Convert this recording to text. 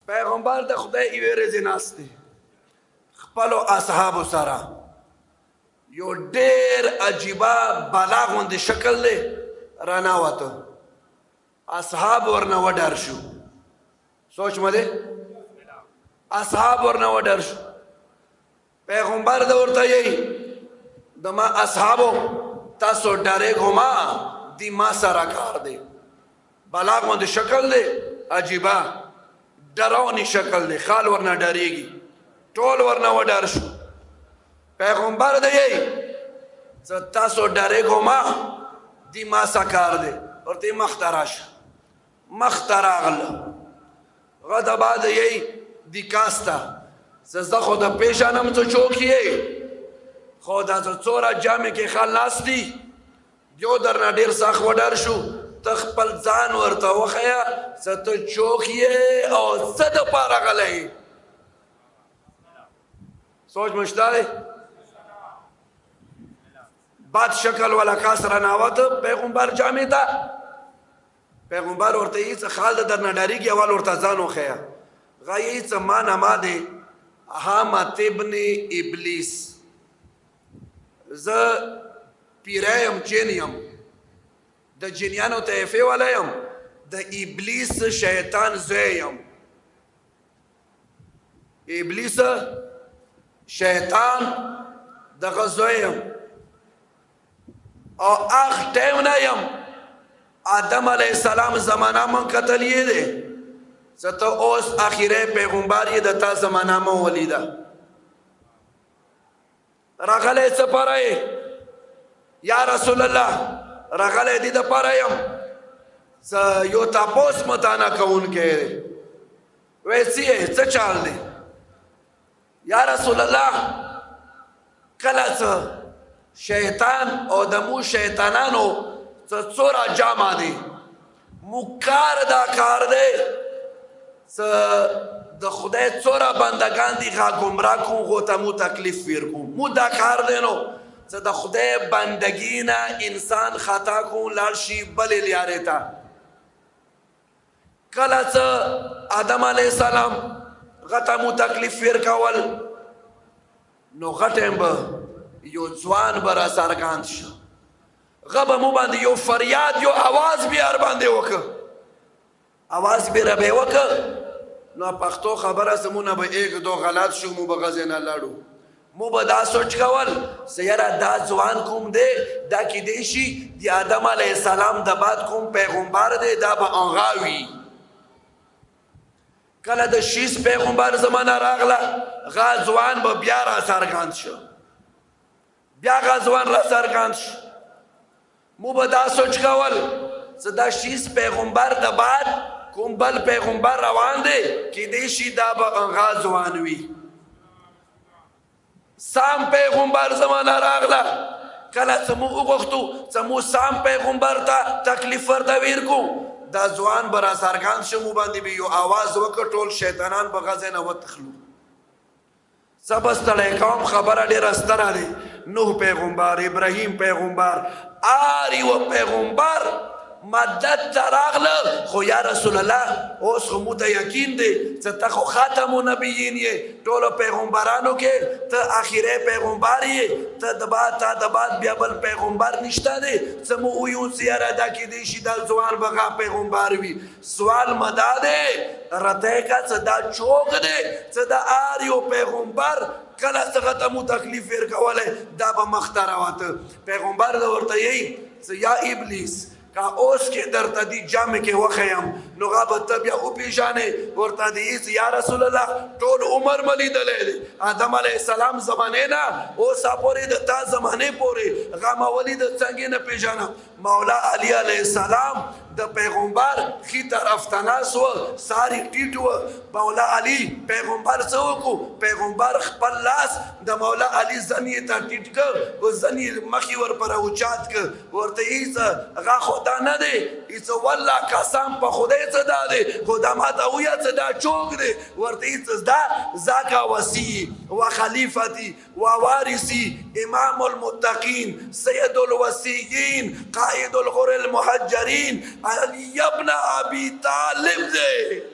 پیغمبر د خدای یوې ورځې ناست دی خپلو اصحابو سره یو ډېر عجیبه بالا غوندې شکل دی راناوته اصحاب ورنه وډار شو سوچ مه دی اصحاب ورنه وډار شو پیغمبر د ورته یی د ما اصحابو تاسو ډارېږو ما دی ما سره کار دی بالا غوندې شکل دی عجیبه ډراونی شکل دی خال ورنه ډارېږي ټول ورنه وډار شو پیغمبر دی یی تاسو ډارېږو ما دی ما سره کار دی ورته مخ ته راشه مخ ته راغله غده بعد یی دی کاسته زه خو د پیژنم څه څوک یې خو دا څوره جامې کې خال ناست دي یو درنه ډېر سخت وډار شو ته خپل ځان ورته وښیه څه ته څوک یې او څه دپاره غلی یې سوچ مو شته دی بد شکل والا کس راناوته پیغمبر جامې ته پیغمبر ورته یې څه خال د درنه ډارېږي اول ورته ځان وښیه هغه یې څه ما نما دی حامد ابن ابلیس زه پیری یم جن یم د جنیانو طایفې والا یم د ابلیس شیطان زوی یم ابلیس شیطان دغه زوی یم او هغه ټایم نه یم آدم علیه السلام زمانه من کتلیې دی څه ته اوس اخیری پیغمبر یې د تا زمانه مو ولیده راغلی څه پاره یې یا رسول الله راغلی دې دپاره یم څه یو تپوس مو تانه کوونکی دی وایي څه یې څه چال دی یا رسول الله کله څه شیطان او د مو شیطانانو څه څوره جامه دی مو کار دا کار دی څه د خدای څوره بندگان دي هغه ګمراه کړو هغو ته مو تکلیف ورکړو مو دا کار دی نو څه د خدای بندګي نه انسان خطا کړو لاړ شي بلې لیارې ته کله څه آدم علیه السلام هغه ته مو تکلیف ورکول نو هغه ټایم به یو ځوان به راڅرګند شو هغه به مو باندې یو فریاد یو اواز بیا باندې وکړه اواز بیا را به وکړه نو پښتو خبره زمونه به ایک دو غلط شو مو به غزې نه لاړو مو به دا سوچ کول چې یاره دا ځوان کوم دی دا کیدی شي د آدم علیه السلام د بعد کوم پیغمبر دی دا به هغه وي کله د شیس پیغمبر زمانه راغله هغه ځوان به بیا راڅرګند شو بیا هغه ځوان راڅرګند شو مو به دا سوچ کول چې دا شیس پیغمبر د بعد کوم بل پیغمبر روان دی کیدی شي دا به هغه ځوان وي سام پیغمبر زمانه راغله کله څه مو وغوښتو څه مو سام پیغمبر ته تکلیف ورته ورکړو دا ځوان به راڅرګند شو مو باندې به یو آواز وکړ ټول شیطانان به غزې نه وتښلو څه به ستړی کوم خبره ډېره ستره دی نوح پیغمبر ابراهیم پیغمبر هر یو پیغمبر مدد ته راغله خو یا رسول الله اوس خو مو ته یقین دی چې ته خو خاتم النبیین یې ټولو پیغمبرانو کې ته اخیری پیغمبر یې ته د بعد بیا بل پیغمبر نشته دی څه مو ویو چې یاره دا کیدی شي دا ځوان به هغه پیغمبر وي سوال مه دا دی رتی که چې دا چوک دی چې د هر یو پیغمبر کله څه ته مو تکلیف ورکولی دا به مخ ته راوته پیغمبر د ورته یی چې یا ابلیس که اوس کې درته دی جامې کې وښیم نو هغه به ته بیا وپېژنې ورته دی یا رسول الله ټول عمر مې لیدلی دی آدم علیه السلام زمانې نه اوسه پورې د تا زمانې پورې هغه ما ولید څنګه نه پېژنم مولا علی علیه السلام د پیغمبر خي طرف ته ناست و سار یې ټیټ و مولا علی پیغمبر څه وکړو پیغمبر خپل لاس د مولا علی زنې ته ټیټ کړ و زنې مخې ورپره اوچات کړ ورته یې څه هغه خو دا نه دی یې څه والله قسم په خدای څه دا دی خو دا ماته وویه څه دا چوک دی ورته یې څه دا ذاکه وصي و خلیفتي و وارثي امام المتقین سید الوصیین قائد الغر المحجرین علی ابن ابی طالب دے